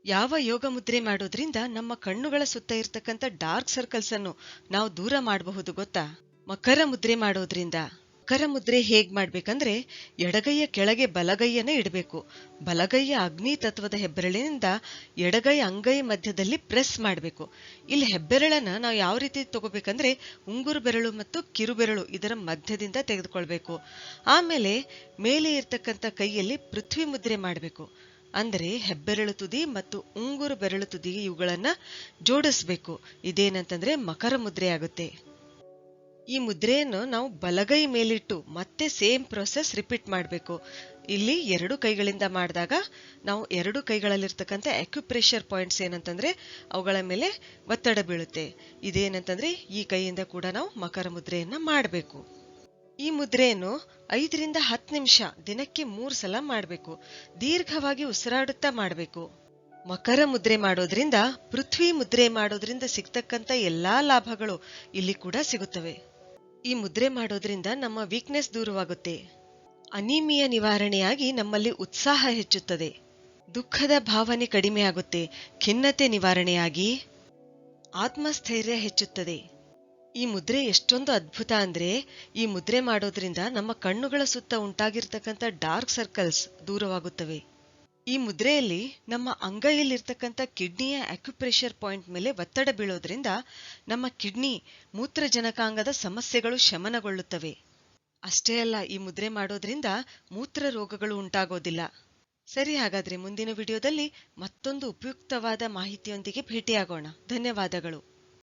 ಯಾವ ಯೋಗ ಮುದ್ರೆ ಮಾಡೋದ್ರಿಂದ ನಮ್ಮ ಕಣ್ಣುಗಳ ಸುತ್ತ ಇರ್ತಕ್ಕಂಥ ಡಾರ್ಕ್ ಸರ್ಕಲ್ಸ್ ಅನ್ನು ನಾವು ದೂರ ಮಾಡಬಹುದು ಗೊತ್ತಾ? ಮಕರ ಮುದ್ರೆ ಮಾಡೋದ್ರಿಂದ. ಮಕರ ಮುದ್ರೆ ಹೇಗ್ ಮಾಡ್ಬೇಕಂದ್ರೆ, ಎಡಗೈಯ ಕೆಳಗೆ ಬಲಗೈಯನ್ನ ಇಡಬೇಕು. ಬಲಗೈಯ ಅಗ್ನಿ ತತ್ವದ ಹೆಬ್ಬೆರಳಿನಿಂದ ಎಡಗೈ ಅಂಗೈ ಮಧ್ಯದಲ್ಲಿ ಪ್ರೆಸ್ ಮಾಡಬೇಕು. ಇಲ್ಲಿ ಹೆಬ್ಬೆರಳನ್ನ ನಾವು ಯಾವ ರೀತಿ ತಗೋಬೇಕಂದ್ರೆ, ಉಂಗುರು ಬೆರಳು ಮತ್ತು ಕಿರುಬೆರಳು ಇದರ ಮಧ್ಯದಿಂದ ತೆಗೆದುಕೊಳ್ಬೇಕು. ಆಮೇಲೆ ಮೇಲೆ ಇರ್ತಕ್ಕಂಥ ಕೈಯಲ್ಲಿ ಪೃಥ್ವಿ ಮುದ್ರೆ ಮಾಡಬೇಕು. ಅಂದರೆ ಹೆಬ್ಬೆರಳು ತುದಿ ಮತ್ತು ಉಂಗುರು ಬೆರಳು ತುದಿ ಇವುಗಳನ್ನ ಜೋಡಿಸ್ಬೇಕು. ಇದೇನಂತಂದ್ರೆ ಮಕರ ಮುದ್ರೆ ಆಗುತ್ತೆ. ಈ ಮುದ್ರೆಯನ್ನು ನಾವು ಬಲಗೈ ಮೇಲಿಟ್ಟು ಮತ್ತೆ ಸೇಮ್ ಪ್ರೊಸೆಸ್ ರಿಪೀಟ್ ಮಾಡಬೇಕು. ಇಲ್ಲಿ ಎರಡು ಕೈಗಳಿಂದ ಮಾಡಿದಾಗ ನಾವು ಎರಡು ಕೈಗಳಲ್ಲಿರ್ತಕ್ಕಂಥ ಅಕ್ಯುಪ್ರೆಷರ್ ಪಾಯಿಂಟ್ಸ್ ಏನಂತಂದ್ರೆ ಅವುಗಳ ಮೇಲೆ ಒತ್ತಡ ಬೀಳುತ್ತೆ. ಇದೇನಂತಂದ್ರೆ ಈ ಕೈಯಿಂದ ಕೂಡ ನಾವು ಮಕರ ಮುದ್ರೆಯನ್ನ ಮಾಡಬೇಕು. ಈ ಮುದ್ರೆಯನ್ನು 5 ರಿಂದ 10 ನಿಮಿಷ ದಿನಕ್ಕೆ 3 ಸಲ ಮಾಡಬೇಕು. ದೀರ್ಘವಾಗಿ ಉಸಿರಾಡುತ್ತಾ ಮಾಡಬೇಕು. ಮಕರ ಮುದ್ರೆ ಮಾಡೋದ್ರಿಂದ ಪೃಥ್ವಿ ಮುದ್ರೆ ಮಾಡೋದ್ರಿಂದ ಸಿಗ್ತಕ್ಕಂಥ ಎಲ್ಲಾ ಲಾಭಗಳು ಇಲ್ಲಿ ಕೂಡ ಸಿಗುತ್ತವೆ. ಈ ಮುದ್ರೆ ಮಾಡೋದ್ರಿಂದ ನಮ್ಮ ವೀಕ್ನೆಸ್ ದೂರವಾಗುತ್ತೆ. ಅನೀಮಿಯಾ ನಿವಾರಣೆಯಾಗಿ ನಮ್ಮಲ್ಲಿ ಉತ್ಸಾಹ ಹೆಚ್ಚುತ್ತದೆ. ದುಃಖದ ಭಾವನೆ ಕಡಿಮೆಯಾಗುತ್ತೆ. ಖಿನ್ನತೆ ನಿವಾರಣೆಯಾಗಿ ಆತ್ಮಸ್ಥೈರ್ಯ ಹೆಚ್ಚುತ್ತದೆ. ಈ ಮುದ್ರೆ ಎಷ್ಟೊಂದು ಅದ್ಭುತ ಅಂದ್ರೆ, ಈ ಮುದ್ರೆ ಮಾಡೋದ್ರಿಂದ ನಮ್ಮ ಕಣ್ಣುಗಳ ಸುತ್ತ ಉಂಟಾಗಿರ್ತಕ್ಕಂಥ ಡಾರ್ಕ್ ಸರ್ಕಲ್ಸ್ ದೂರವಾಗುತ್ತವೆ. ಈ ಮುದ್ರೆಯಲ್ಲಿ ನಮ್ಮ ಅಂಗೈಯಲ್ಲಿರ್ತಕ್ಕಂಥ ಕಿಡ್ನಿಯ ಅಕ್ಯುಪ್ರೆಷರ್ ಪಾಯಿಂಟ್ ಮೇಲೆ ಒತ್ತಡ ಬೀಳೋದ್ರಿಂದ ನಮ್ಮ ಕಿಡ್ನಿ ಮೂತ್ರಜನಕಾಂಗದ ಸಮಸ್ಯೆಗಳು ಶಮನಗೊಳ್ಳುತ್ತವೆ. ಅಷ್ಟೇ ಅಲ್ಲ, ಈ ಮುದ್ರೆ ಮಾಡೋದ್ರಿಂದ ಮೂತ್ರ ರೋಗಗಳು ಉಂಟಾಗೋದಿಲ್ಲ. ಸರಿ, ಹಾಗಾದ್ರೆ ಮುಂದಿನ ವಿಡಿಯೋದಲ್ಲಿ ಮತ್ತೊಂದು ಉಪಯುಕ್ತವಾದ ಮಾಹಿತಿಯೊಂದಿಗೆ ಭೇಟಿಯಾಗೋಣ. ಧನ್ಯವಾದಗಳು.